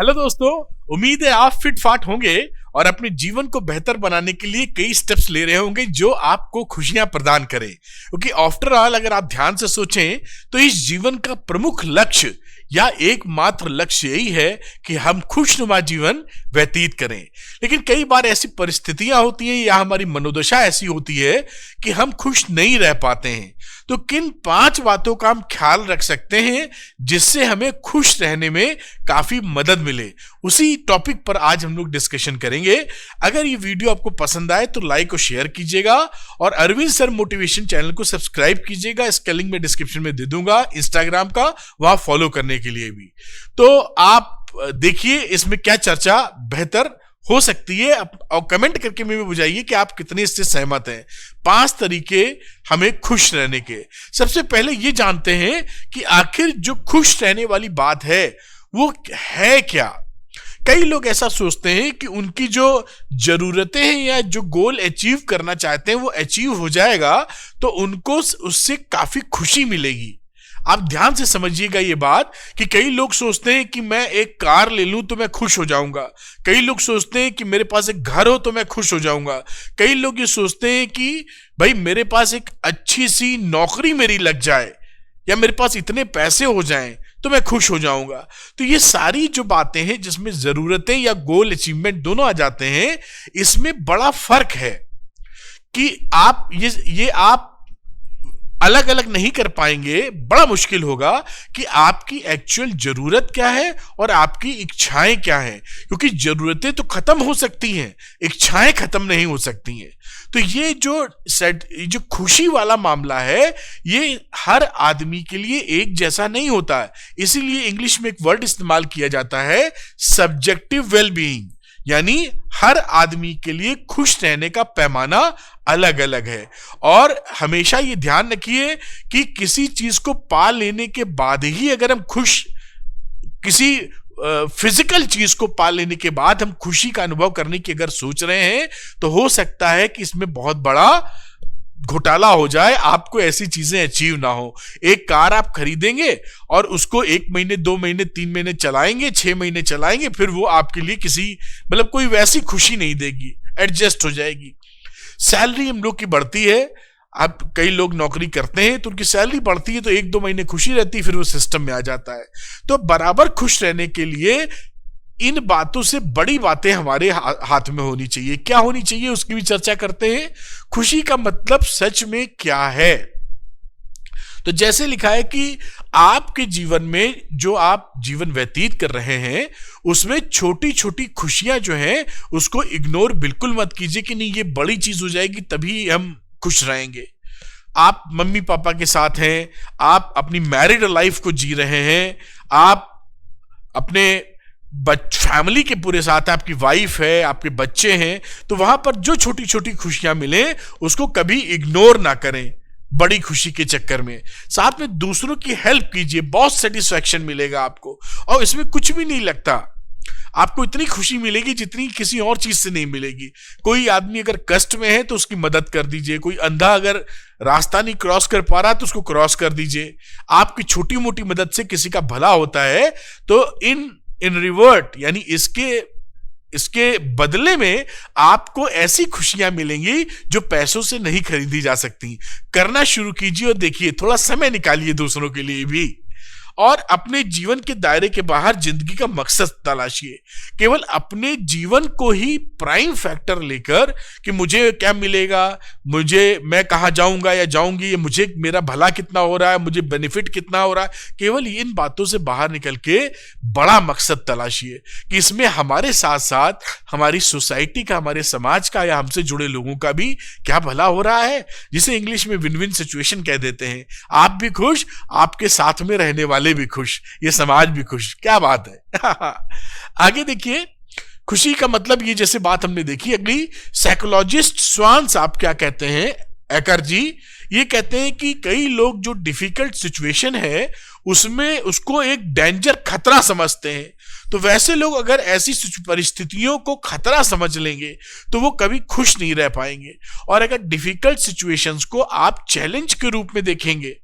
Hello दोस्तों, उम्मीद है आप फिट फाट होंगे और अपने जीवन को बेहतर बनाने के लिए कई स्टेप्स ले रहे होंगे जो आपको खुशियां प्रदान करें। क्योंकि आफ्टर ऑल अगर आप ध्यान से सोचें तो इस जीवन का प्रमुख लक्ष्य या एकमात्र लक्ष्य यही है कि हम खुशनुमा जीवन व्यतीत करें। लेकिन कई बार ऐसी परिस्थितियां होती हैं या हमारी मनोदशा ऐसी होती है कि हम खुश नहीं रह पाते हैं। तो किन 5 बातों का हम ख्याल रख सकते हैं जिससे हमें खुश रहने में काफी मदद मिले, उसी टॉपिक पर आज हम लोग डिस्कशन करेंगे। अगर ये वीडियो आपको पसंद आए तो लाइक और शेयर कीजिएगा और अरविंद सर मोटिवेशन चैनल को सब्सक्राइब कीजिएगा। इसका लिंक मैं डिस्क्रिप्शन में दे दूंगा, इंस्टाग्राम का, वहां फॉलो करने के लिए भी। तो आप देखिए इसमें क्या चर्चा बेहतर हो सकती है और कमेंट करके मुझे बुझाइए कि आप कितने इससे सहमत हैं। 5 तरीके हमें खुश रहने के। सबसे पहले ये जानते हैं कि आखिर जो खुश रहने वाली बात है वो है क्या। कई लोग ऐसा सोचते हैं कि उनकी जो जरूरतें हैं या जो गोल अचीव करना चाहते हैं वो अचीव हो जाएगा तो उनको उससे काफी खुशी मिलेगी। आप ध्यान से समझिएगा ये बात कि कई लोग सोचते हैं कि मैं एक कार ले लूं तो मैं खुश हो जाऊंगा। कई लोग सोचते हैं कि मेरे पास एक घर हो तो मैं खुश हो जाऊंगा। कई लोग ये सोचते हैं कि भाई मेरे पास एक अच्छी सी नौकरी मेरी लग जाए या मेरे पास इतने पैसे हो जाएं तो मैं खुश हो जाऊंगा। तो ये सारी जो बातें हैं जिसमें जरूरतें या गोल अचीवमेंट दोनों आ जाते हैं, इसमें बड़ा फर्क है कि आप ये आप अलग अलग नहीं कर पाएंगे। बड़ा मुश्किल होगा कि आपकी एक्चुअल जरूरत क्या है और आपकी इच्छाएं क्या हैं, क्योंकि जरूरतें तो खत्म हो सकती हैं, इच्छाएं खत्म नहीं हो सकती हैं। तो ये जो खुशी वाला मामला है ये हर आदमी के लिए एक जैसा नहीं होता है। इसीलिए इंग्लिश में एक वर्ड इस्तेमाल किया जाता है सब्जेक्टिव वेलबीइंग, यानी हर आदमी के लिए खुश रहने का पैमाना अलग अलग है। और हमेशा ये ध्यान रखिए कि किसी चीज को पा लेने के बाद ही अगर हम खुश, किसी फिजिकल चीज को पा लेने के बाद हम खुशी का अनुभव करने की अगर सोच रहे हैं तो हो सकता है कि इसमें बहुत बड़ा घोटाला हो जाए, आपको ऐसी चीजें अचीव ना हो। एक कार आप खरीदेंगे और उसको 1 महीने 2 महीने 3 महीने चलाएंगे, 6 महीने चलाएंगे, फिर वो आपके लिए किसी मतलब कोई वैसी खुशी नहीं देगी, एडजस्ट हो जाएगी। सैलरी हम लोग की बढ़ती है, अब कई लोग नौकरी करते हैं तो उनकी सैलरी बढ़ती है तो 1-2 महीने खुशी रहती है, फिर वो सिस्टम में आ जाता है। तो बराबर खुश रहने के लिए इन बातों से बड़ी बातें हमारे हाथ में होनी चाहिए। क्या होनी चाहिए उसकी भी चर्चा करते हैं। खुशी का मतलब सच में क्या है। तो जैसे लिखा है कि आपके जीवन में जो आप जीवन व्यतीत कर रहे हैं उसमें छोटी छोटी खुशियां जो हैं उसको इग्नोर बिल्कुल मत कीजिए कि नहीं ये बड़ी चीज हो जाएगी तभी हम खुश रहेंगे। आप मम्मी पापा के साथ हैं, आप अपनी मैरिड लाइफ को जी रहे हैं, आप अपने फैमिली के पूरे साथ, आपकी वाइफ है, आपके बच्चे हैं, तो वहां पर जो छोटी छोटी खुशियां मिले उसको कभी इग्नोर ना करें बड़ी खुशी के चक्कर में। साथ में दूसरों की हेल्प कीजिए, बहुत सेटिस्फैक्शन मिलेगा आपको और इसमें कुछ भी नहीं लगता। आपको इतनी खुशी मिलेगी जितनी किसी और चीज से नहीं मिलेगी। कोई आदमी अगर कष्ट में है तो उसकी मदद कर दीजिए, कोई अंधा अगर रास्ता नहीं क्रॉस कर पा रहा तो उसको क्रॉस कर दीजिए। आपकी छोटी मोटी मदद से किसी का भला होता है तो इन रिवर्ट यानी इसके बदले में आपको ऐसी खुशियां मिलेंगी जो पैसों से नहीं खरीदी जा सकती। करना शुरू कीजिए और देखिए, थोड़ा समय निकालिए दूसरों के लिए भी और अपने जीवन के दायरे के बाहर जिंदगी का मकसद तलाशिए। केवल अपने जीवन को ही प्राइम फैक्टर लेकर कि मुझे क्या मिलेगा, मैं कहां जाऊंगा या जाऊंगी, ये मुझे मेरा भला कितना हो रहा है, मुझे बेनिफिट कितना हो रहा है, केवल इन बातों से बाहर निकल के बड़ा मकसद तलाशिए कि इसमें हमारे साथ साथ हमारी सोसाइटी का, हमारे समाज का या हमसे जुड़े लोगों का भी क्या भला हो रहा है, जिसे इंग्लिश में विन विन सिचुएशन कह देते हैं। आप भी खुश, आपके साथ में रहने वाले भी खुश, ये समाज भी खुश। क्या बात है। आगे देखिए, खुशी का मतलब ये जैसे बात हमने देखी। अगली, साइकोलॉजिस्ट स्वान साहब क्या कहते हैं, एकर जी, ये कहते हैं कि कई लोग जो डिफिकल्ट सिचुएशन है उसमें उसको एक डेंजर, खतरा समझते हैं। तो वैसे लोग अगर ऐसी परिस्थितियों को खतरा समझ लेंगे तो वो कभी खुश नहीं रह पाएंगे। और अगर डिफिकल्ट सिचुएशंस को आप चैलेंज के रूप में देखेंगे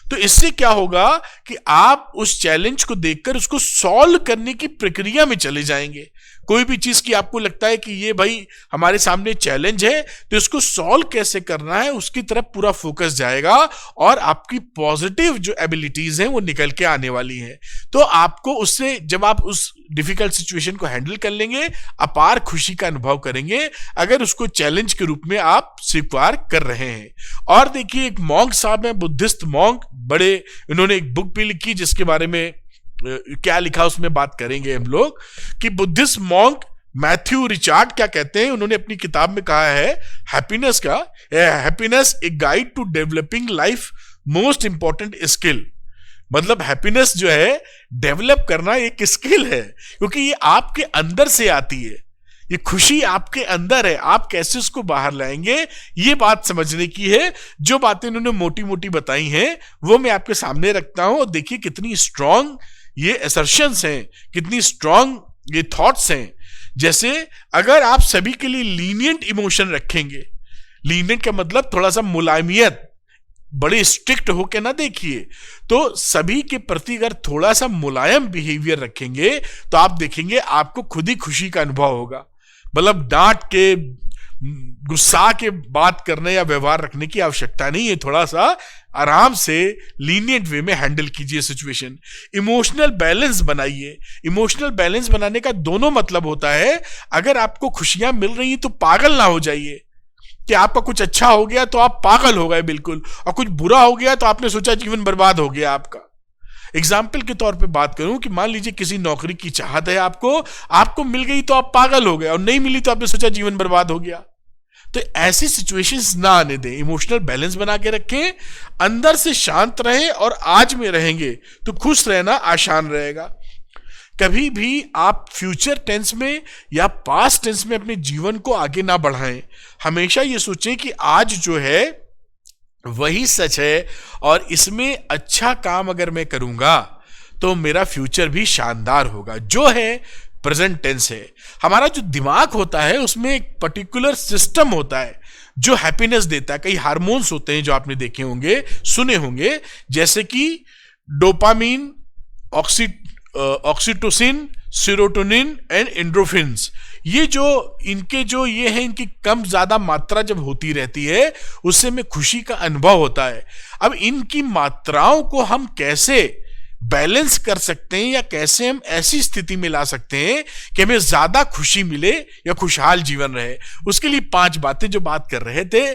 तो इससे क्या होगा कि आप उस चैलेंज को देखकर उसको सॉल्व करने की प्रक्रिया में चले जाएंगे। कोई भी चीज की आपको लगता है कि ये भाई हमारे सामने चैलेंज है, तो इसको सॉल्व कैसे करना है उसकी तरफ पूरा फोकस जाएगा और आपकी पॉजिटिव जो एबिलिटीज हैं वो निकल के आने वाली हैं। तो आपको उससे, जब आप उस डिफिकल्ट सिचुएशन को हैंडल कर लेंगे, अपार खुशी का अनुभव करेंगे अगर उसको चैलेंज के रूप में आप स्वीकार कर रहे हैं। और देखिए, एक मॉन्क साहब हैं, बुद्धिस्ट मॉन्क, बड़े, इन्होंने एक बुक भी लिखी जिसके बारे में क्या लिखा उसमें बात करेंगे हम लोग, कि बुद्धिस्ट मॉन्क मैथ्यू रिचार्ड क्या कहते हैं। उन्होंने अपनी किताब में कहा है happiness a guide to developing life most important skill. मतलब हैप्पीनेस जो है डेवलप करना एक स्किल है, क्योंकि ये आपके अंदर से आती है, ये खुशी आपके अंदर है, आप कैसे उसको बाहर लाएंगे ये बात समझने की है। जो बातें उन्होंने मोटी मोटी बताई हैं वो मैं आपके सामने रखता हूं, और देखिए कितनी स्ट्रांग ये असर्शंस हैं, कितनी स्ट्रांग ये थॉट्स हैं। जैसे अगर आप सभी के लिए लीनियंट इमोशन रखेंगे, लीनियंट का मतलब थोड़ा सा मुलायमियत, बड़े स्ट्रिक्ट होके ना देखिए, तो सभी के प्रति अगर थोड़ा सा मुलायम बिहेवियर रखेंगे तो आप देखेंगे आपको खुद ही खुशी का अनुभव होगा। मतलब डांट के, गुस्सा के बात करने या व्यवहार रखने की आवश्यकता नहीं है, थोड़ा सा आराम से लीनियंट वे में हैंडल कीजिए सिचुएशन। इमोशनल बैलेंस बनाइए। इमोशनल बैलेंस बनाने का दोनों मतलब होता है, अगर आपको खुशियां मिल रही हैं तो पागल ना हो जाइए कि आपका कुछ अच्छा हो गया तो आप पागल हो गए बिल्कुल, और कुछ बुरा हो गया तो आपने सोचा जीवन बर्बाद हो गया आपका। एग्जाम्पल के तौर पे बात करूं कि मान लीजिए किसी नौकरी की चाहत है आपको मिल गई तो आप पागल हो गए, और नहीं मिली तो आपने सोचा जीवन बर्बाद हो गया। तो ऐसी सिचुएशंस ना आने दें, इमोशनल बैलेंस बना के रखें, अंदर से शांत रहें, और आज में रहेंगे तो खुश रहना आसान रहेगा। कभी भी आप फ्यूचर टेंस में या पास्ट टेंस में अपने जीवन को आगे ना बढ़ाएं। हमेशा ये सोचें कि आज जो है वही सच है, और इसमें अच्छा काम अगर मैं करूंगा तो मेरा फ्यूचर भी शानदार होगा। जो है प्रेजेंट टेंस है। हमारा जो दिमाग होता है उसमें एक पर्टिकुलर सिस्टम होता है जो हैप्पीनेस देता है। कई हार्मोन्स होते हैं जो आपने देखे होंगे, सुने होंगे, जैसे कि dopamine, oxytocin, serotonin and endorphins. ये जो इनके जो ये हैं, इनकी कम ज्यादा मात्रा जब होती रहती है उससे हमें खुशी का अनुभव होता है। अब इनकी मात्राओं को हम कैसे बैलेंस कर सकते हैं, या कैसे हम ऐसी स्थिति में ला सकते हैं कि हमें ज्यादा खुशी मिले या खुशहाल जीवन रहे, उसके लिए 5 बातें जो बात कर रहे थे।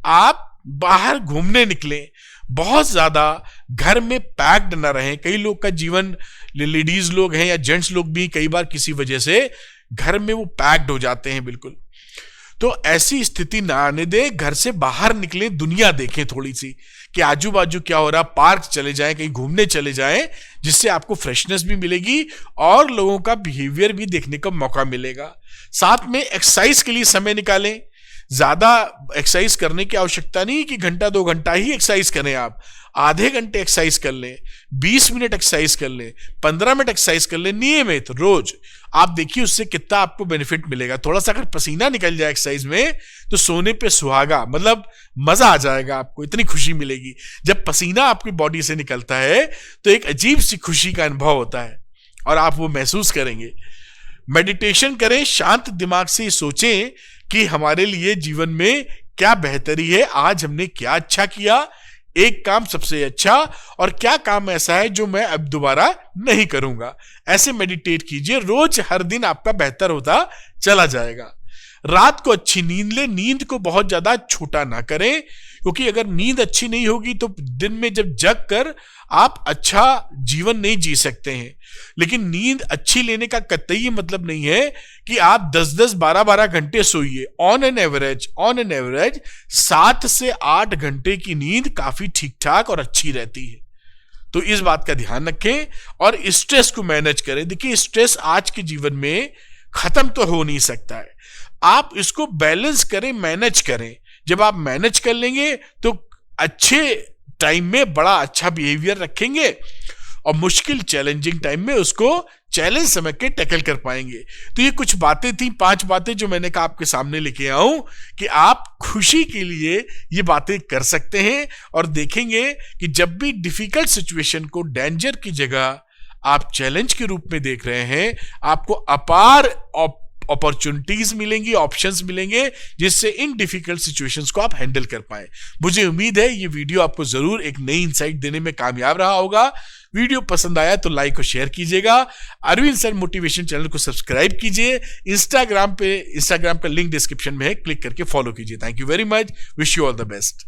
आप बाहर घूमने निकलें, बहुत ज्यादा घर में पैक्ड ना रहें। कई लोग का जीवन, लेडीज लोग हैं या जेंट्स लोग भी कई बार किसी वजह से घर में वो पैक्ड हो जाते हैं बिल्कुल, तो ऐसी स्थिति ना आने दें। घर से बाहर निकलें, दुनिया देखें थोड़ी सी कि आजू बाजू क्या हो रहा, पार्क चले जाएं, कहीं घूमने चले जाएं, जिससे आपको फ्रेशनेस भी मिलेगी और लोगों का बिहेवियर भी देखने का मौका मिलेगा। साथ में एक्सरसाइज के लिए समय निकालें। ज्यादा एक्सरसाइज करने की आवश्यकता नहीं कि घंटा 2 घंटा ही एक्सरसाइज करें, आप आधे घंटे एक्सरसाइज कर लें, 20 मिनट एक्सरसाइज कर लें, 15 मिनट एक्सरसाइज कर लें नियमित रोज। आप देखिए उससे कितना आपको बेनिफिट मिलेगा। थोड़ा सा अगर पसीना निकल जाए एक्सरसाइज में तो सोने पे सुहागा, मतलब मजा आ जाएगा, आपको इतनी खुशी मिलेगी। जब पसीना आपकी बॉडी से निकलता है तो एक अजीब सी खुशी का अनुभव होता है और आप वो महसूस करेंगे। मेडिटेशन करें, शांत दिमाग से सोचें कि हमारे लिए जीवन में क्या बेहतरी है, आज हमने क्या अच्छा किया, एक काम सबसे अच्छा, और क्या काम ऐसा है जो मैं अब दोबारा नहीं करूंगा। ऐसे मेडिटेट कीजिए रोज, हर दिन आपका बेहतर होता चला जाएगा। रात को अच्छी नींद ले, नींद को बहुत ज्यादा छोटा ना करें, क्योंकि अगर नींद अच्छी नहीं होगी तो दिन में जब जग कर आप अच्छा जीवन नहीं जी सकते हैं। लेकिन नींद अच्छी लेने का कतई मतलब नहीं है कि आप 10-10, 12-12 घंटे सोइए। ऑन एन एवरेज 7 से 8 घंटे की नींद काफी ठीक ठाक और अच्छी रहती है। तो इस बात का ध्यान रखें और स्ट्रेस को मैनेज करें। देखिए, स्ट्रेस आज के जीवन में खत्म तो हो नहीं सकता है, आप इसको बैलेंस करें, मैनेज करें। जब आप मैनेज कर लेंगे तो अच्छे टाइम में बड़ा अच्छा बिहेवियर रखेंगे और मुश्किल चैलेंजिंग टाइम में उसको चैलेंज समझ के टैकल कर पाएंगे। तो ये कुछ बातें थी, 5 बातें जो मैंने कहा आपके सामने लेके आऊं कि आप खुशी के लिए ये बातें कर सकते हैं और देखेंगे कि जब भी डिफिकल्ट सिचुएशन को डेंजर की जगह आप चैलेंज के रूप में देख रहे हैं, आपको अपार अपॉर्चुनिटीज मिलेंगी, ऑप्शंस मिलेंगे जिससे इन डिफिकल्ट सिचुएशंस को आप हैंडल कर पाए। मुझे उम्मीद है ये वीडियो आपको जरूर एक नई इंसाइट देने में कामयाब रहा होगा। वीडियो पसंद आया तो लाइक और शेयर कीजिएगा। अरविंद सर मोटिवेशन चैनल को सब्सक्राइब कीजिए। इंस्टाग्राम का लिंक डिस्क्रिप्शन में है, क्लिक करके फॉलो कीजिए। Thank you very much. Wish you all the best.